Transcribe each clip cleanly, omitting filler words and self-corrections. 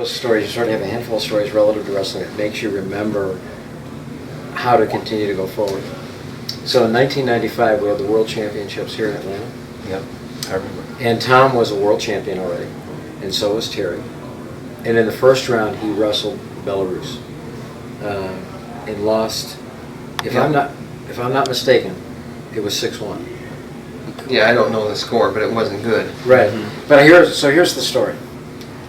those stories, you sort of have a handful of stories relative to wrestling that makes you remember how to continue to go forward. So in 1995, we had the World Championships here in Atlanta. Yep, I remember. And Tom was a world champion already, and so was Terry. And in the first round, he wrestled Belarus and lost. If I'm not mistaken, it was 6-1. Yeah, I don't know the score, but it wasn't good. Right. But here's the story,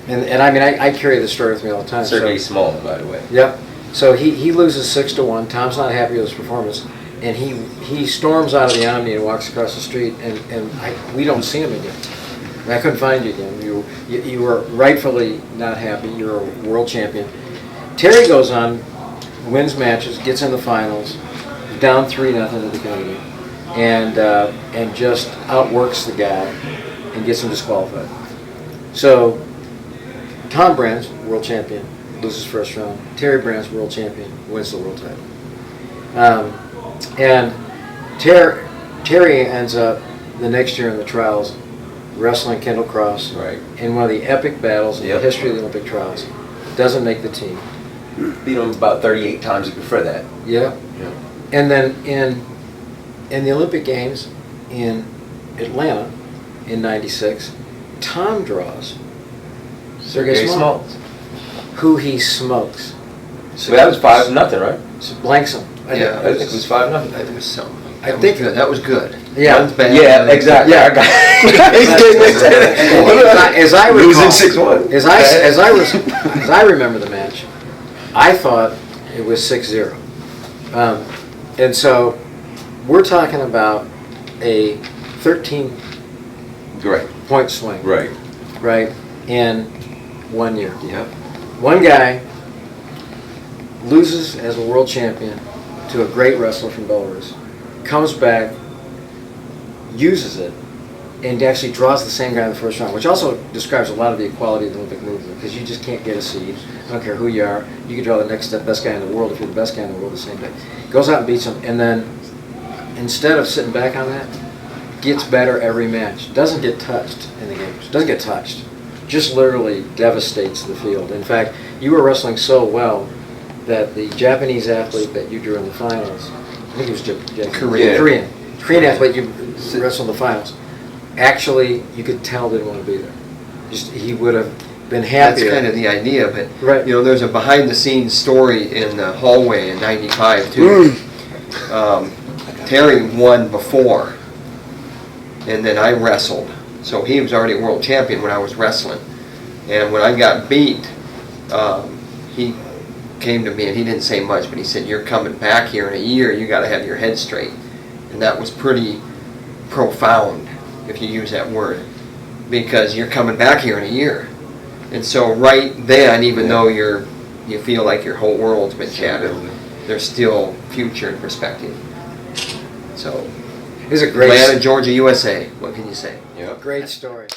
and I mean I carry this story with me all the time. Sergey Small, by the way. Yep. So he loses 6-1. Tom's not happy with his performance, and he storms out of the Omni and walks across the street, and we don't see him again. I couldn't find you again. You were rightfully not happy. You're a world champion. Terry goes on, wins matches, gets in the finals, down 3-0 to the Canadian, and just outworks the guy and gets him disqualified. So Tom Brands, world champion, loses first round. Terry Brands, world champion, wins the world title. And Terry ends up the next year in the trials wrestling Kendall Cross in one of the epic battles in the history of the Olympic trials. Doesn't make the team. Beat him about 38 times before that. Yeah. And then in the Olympic Games in Atlanta in '96, Tom draws Sergey Small, who he smokes. So that was 5-0, right? So blanks him. Yeah, I think it was 5-0. It was something. I think that was good. Yeah. One's bad. Yeah, exactly. Yeah. As I recall, losing 6-1. As I remember the match, I thought it was 6-0. And so we're talking about a 13-point swing. Right, in 1 year. Yep. One guy loses as a world champion to a great wrestler from Belarus, comes back, uses it, and actually draws the same guy in the first round, which also describes a lot of the equality of the Olympic movement, because you just can't get a seed. I don't care who you are. You can draw the next best guy in the world if you're the best guy in the world the same day. Goes out and beats him, and then instead of sitting back on that, gets better every match. Doesn't get touched in the games. Doesn't get touched. Just literally devastates the field. In fact, you were wrestling so well that the Japanese athlete that you drew in the finals, I think he was Korean athlete you wrestled in the finals, actually you could tell didn't want to be there. Just he would have been happier. That's kind of the idea, but Right. there's a behind-the-scenes story in the hallway in '95 too. Terry won before, and then I wrestled. So he was already world champion when I was wrestling, and when I got beat, he came to me and he didn't say much, but he said, "You're coming back here in a year. You got to have your head straight," and that was pretty profound, if you use that word, because you're coming back here in a year. And so right then, even though you feel like your whole world's been shattered, there's still future and perspective. So, It was a great, Atlanta, Georgia, USA. What can you say? great story.